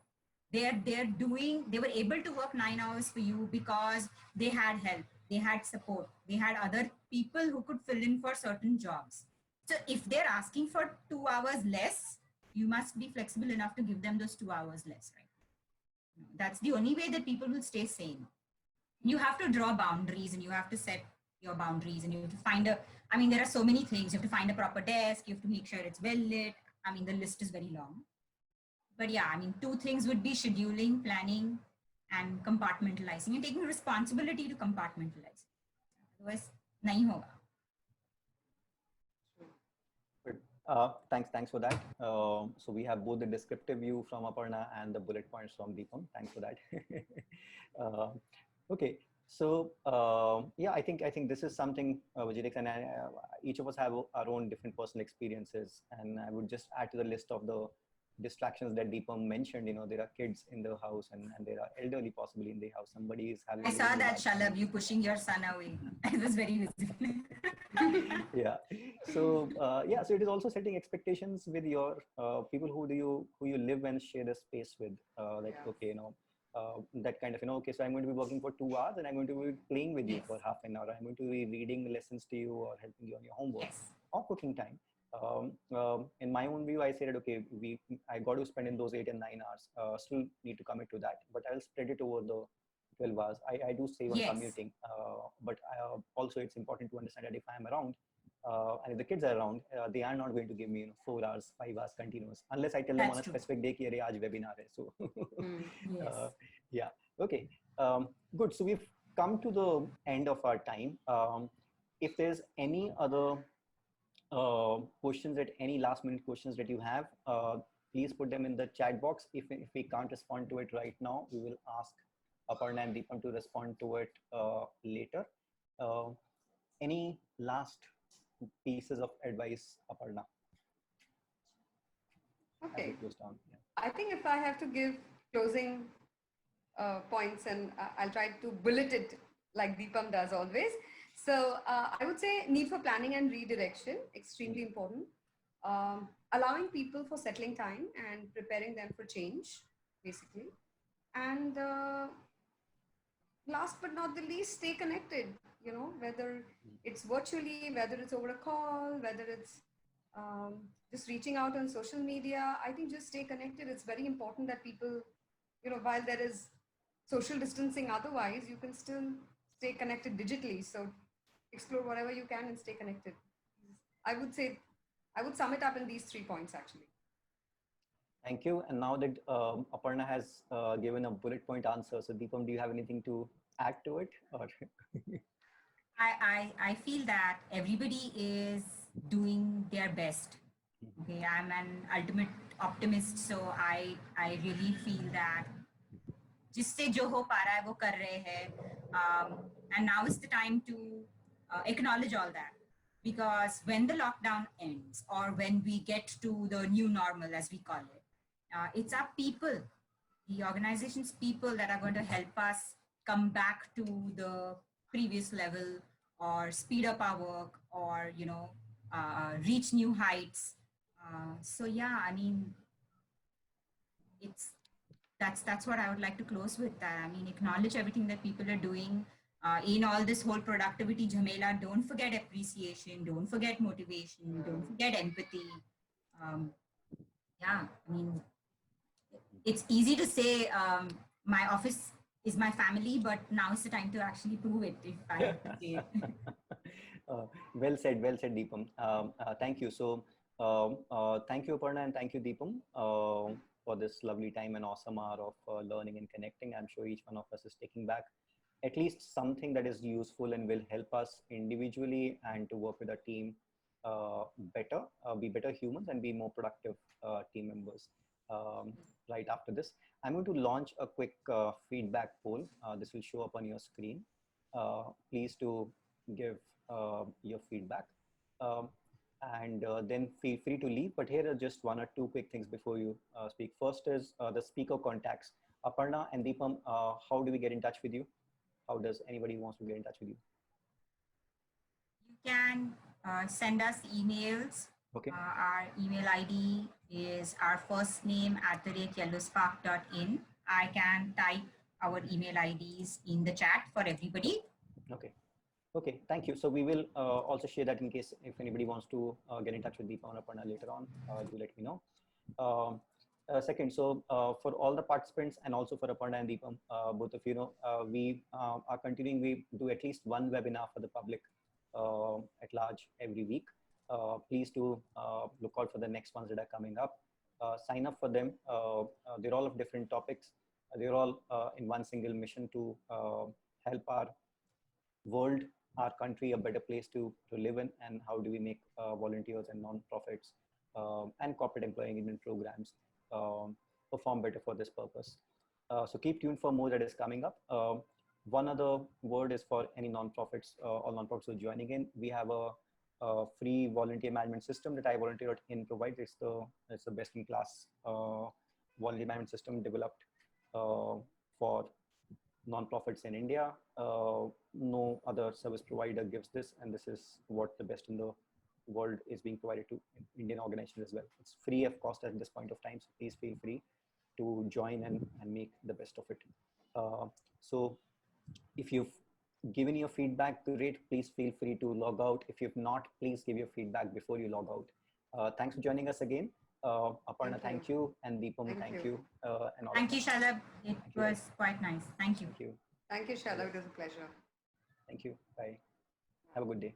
They were able to work 9 hours for you because they had help, they had support, they had other people who could fill in for certain jobs. So if they're asking for 2 hours less, you must be flexible enough to give them those 2 hours less, right? That's the only way that people will stay sane. You have to draw boundaries and you have to set your boundaries, and you have to find there are so many things. You have to find a proper desk. You have to make sure it's well lit. The list is very long. But yeah, 2 things would be scheduling, planning, and compartmentalizing, and taking responsibility to compartmentalize. Otherwise, nahi hoga. Thanks for that. So we have both the descriptive view from Aparna and the bullet points from Deepam. Thanks for that. uh, okay, so yeah, I think this is something, Vijay, and each of us have our own different personal experiences, and I would just add to the list of the distractions that Deepam mentioned. There are kids in the house, and there are elderly possibly in the house. Somebody is having I a saw really that, bad Shalabh, you pushing your son away. It was very visible. yeah, so yeah, so it is also setting expectations with your people who you live and share the space with, like, Yeah. okay, that kind of, okay, so I'm going to be working for 2 hours, and I'm going to be playing with you Yes. for half an hour. I'm going to be reading lessons to you or helping you on your homework Yes. or cooking time. In my own view, I said, okay, I got to spend in those 8 and 9 hours, still need to commit to that, but I'll spread it over the 12 hours. I do save on Yes. commuting, but also it's important to understand that if I'm around, and if the kids are around, they are not going to give me 4 hours, 5 hours continuous, unless I tell them on That's a true. specific day कि अरे आज webinar है. So Yes. yeah, okay, good. So we've come to the end of our time. If there's any other questions, at any last minute questions that you have, please put them in the chat box. If we can't respond to it right now, we will ask Aparna and Deepam to respond to it later. Any last pieces of advice, Aparna? Okay. Close down. Yeah. I think if I have to give closing points, and I'll try to bullet it like Deepam does always. So I would say need for planning and redirection, extremely important. Allowing people for settling time and preparing them for change, basically. And last but not the least, stay connected, whether it's virtually, whether it's over a call, whether it's just reaching out on social media. I think just stay connected. It's very important that people, while there is social distancing otherwise, you can still stay connected digitally. So explore whatever you can and stay connected. I would say, I would sum it up in these 3 points actually. Thank you. And now that Aparna has given a bullet point answer, so Deepam, do you have anything to add to it? Or I feel that everybody is doing their best. Okay, I'm an ultimate optimist, so I really feel that जिससे जो हो पा रहा है वो कर रहे हैं, and now is the time to acknowledge all that, because when the lockdown ends or when we get to the new normal as we call it, it's our people, the organization's people, that are going to help us come back to the previous level or speed up our work or reach new heights. So yeah, I mean, it's that's what I would like to close with. That, I mean, acknowledge everything that people are doing in all this whole productivity jhamela. Don't forget appreciation. Don't forget motivation. Don't forget empathy. Yeah, I mean, it's easy to say my office is my family, but now is the time to actually prove it. If I have to say it. well said, Deepam. Thank you. So, thank you, Aparna, and thank you, Deepam, for this lovely time and awesome hour of learning and connecting. I'm sure each one of us is taking back at least something that is useful and will help us individually and to work with our team better, be better humans, and be more productive team members. Right after this, I'm going to launch a quick feedback poll. This will show up on your screen. Please to give your feedback, and then feel free to leave. But here are just one or two quick things before you speak. First is the speaker contacts. Aparna and Deepam, how do we get in touch with you? How does anybody wants to get in touch with you? You can send us emails. Okay. Our email ID is our first name @yellowspark.in. I can type our email IDs in the chat for everybody. Okay. Okay, thank you. So we will also share that in case if anybody wants to get in touch with Deepa or Aparna later on, do let me know. Second, so for all the participants and also for Aparna and Deepam, both of you know, we are continuing, we do at least one webinar for the public at large every week. Please do look out for the next ones that are coming up. Sign up for them. They're all of different topics. They're all in one single mission to help our world, our country, a better place to live in, and how do we make volunteers and non-profits and corporate employee engagement programs perform better for this purpose. So keep tuned for more that is coming up. One other word is for any nonprofits or nonprofits who are joining in. We have a free volunteer management system that iVolunteer.in provides. It's the best in class volunteer management system developed for nonprofits in India. No other service provider gives this, and this is what the best in the world is being provided to Indian organizations as well. It's free of cost at this point of time, so please feel free to join and make the best of it. So if you've given your feedback, great, please feel free to log out. If you've not, please give your feedback before you log out. Thanks for joining us again. Aparna, thank you. And Deepam, thank you. And all thank you, Shalabh. It was quite nice. Thank you. Thank you. Thank you, Shalabh. It was a pleasure. Thank you. Bye. Have a good day.